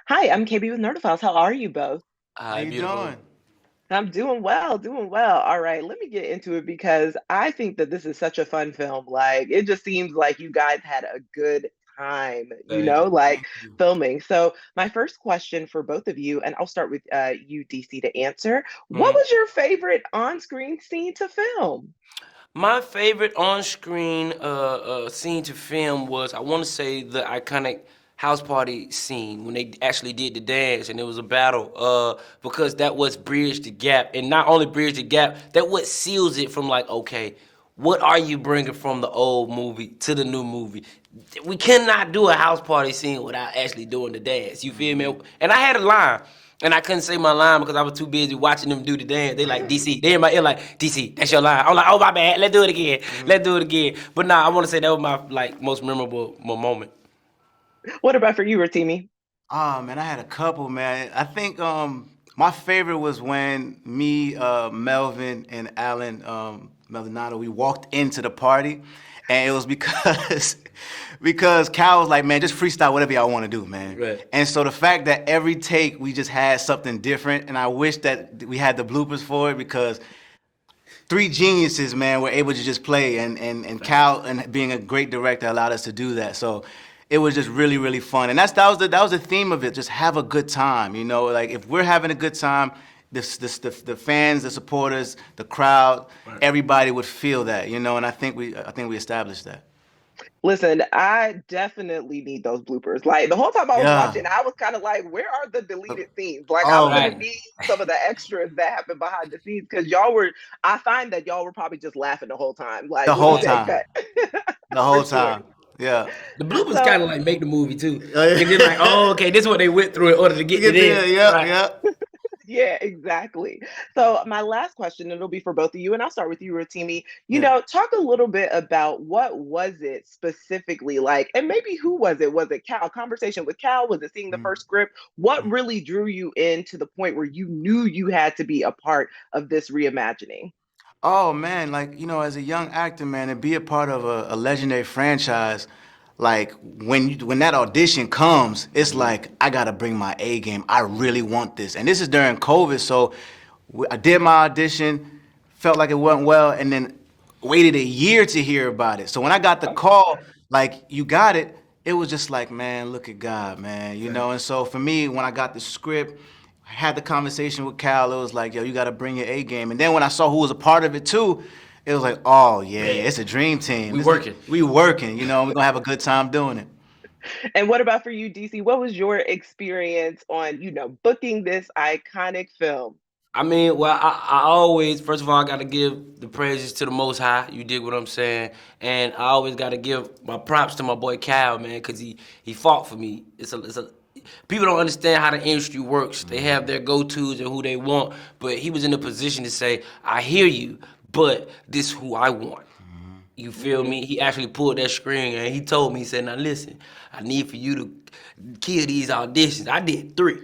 Hi, I'm KB with Nerdophiles. How are you both? How Hi, you doing? beautiful. I'm doing well, doing well. All right, let me get into it because I think that this is such a fun film. Like, it just seems like you guys had a good time, Thank you. like Thank you. filming. So, my first question for both of you, and I'll start with you, DC, to answer. What Mhm. was your favorite on-screen scene to film? My favorite on-screen scene to film was, I want to say, the iconic house party scene when they actually did the dance and it was a battle. Because that was bridge the gap, and not only bridge the gap, that what seals it from like, okay, what are you bringing from the old movie to the new movie? We cannot do a house party scene without actually doing the dance. You feel me? Hmm. And I had a line. And I couldn't say my line because I was too busy watching them do the dance. They like DC. They in my ear like DC. That's your line. I'm like, oh my bad. Let's do it again. Hmm. Let's do it again. But nah, I want to say that was my like most memorable moment. What about for you, Rotimi? Oh man, I had a couple, man. I think my favorite was when me, Melvin, and Alan Maldonado, we walked into the party, and it was because because Cal was like, man, just freestyle whatever y'all want to do, man. Right. And so the fact that every take we just had something different, and I wish that we had the bloopers for it because three geniuses, man, were able to just play, and Cal, Facts. and being a great director, allowed us to do that. So it was just really really fun, and that was the theme of it. Just have a good time, Like if we're having a good time, the fans, the supporters, the crowd, Right. everybody would feel that, And I think we established that. Listen, I definitely need those bloopers. Like the whole time I was Yeah. watching, I was kind of like, where are the deleted scenes? Like I'm Oh gonna Right. man. need some of the extras that happen behind the scenes because I find that y'all were probably just laughing the whole time. Like The when we whole Right. said time. cut. The For whole sure. time. Yeah. The bloopers So kind of like make the movie too. We Cause it's like, oh, okay, this is what they went through in order to get to get there. this. Yep. Right. Yep. yeah, exactly. So my last question, it'll be for both of you, and I'll start with you, Rotimi. Yeah. Talk a little bit about what was it specifically like, and maybe who was it? Was it Cal? A conversation with Cal? Was it seeing the first script? What really drew you in to the point where you knew you had to be a part of this reimagining? Oh man, like as a young actor, man, and be a part of a legendary franchise, like when that audition comes, it's Mhm. like I gotta bring my A game. I really want this, and this is during COVID, so I did my audition, felt like it went well, and then waited a year to hear about it. So when I got the call, like you got it, it was just like, man, look at God, man, And Facts. so for me, when I got the script, had the conversation with Cal, it was like, yo, you got to bring your A game. And then when I saw who was a part of it too, it was like, oh yeah, yeah, Bet. it's a dream team. We working. We working, We're gonna have a good time doing it. And what about for you, DC? What was your experience on, booking this iconic film? I mean, well, I always, first of all, I got to give the praises to the Most High. You dig what I'm saying? And I always got to give my props to my boy Cal, man, because he fought for me. People don't understand how the industry works. They have their go-tos and who they want, but he was in a position to say, I hear you, but this who I want. You feel Hmm. me? He actually pulled that string and he told me, he said, now listen, I need for you to kill these auditions. I did 3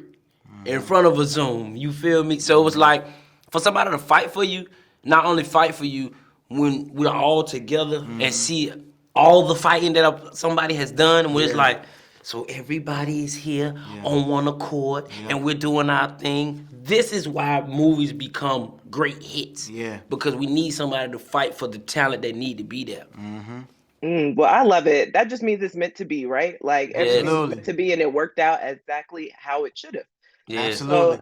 in front of a Zoom. You feel me? So it was like for somebody to fight for you, not only fight for you when we're all together and Hmm. see all the fighting that somebody has done, when it's Yeah, like, so everybody is here yeah, on one accord yeah, and we're doing our thing. This is why movies become great hits yeah. because we need somebody to fight for the talent that need to be there. Hmm. Well, I love it. That just means it's meant to be, right? Like everything was Yes, meant Absolutely, to be, and it worked out exactly how it should have. yes. absolutely. So,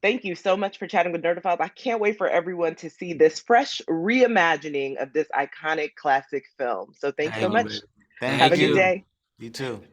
thank you so much for chatting with Nerdophiles. I can't wait for everyone to see this fresh reimagining of this iconic classic film. So, thanks so Thank you, much. baby. Have Thank a Thank good you. you. day. You too.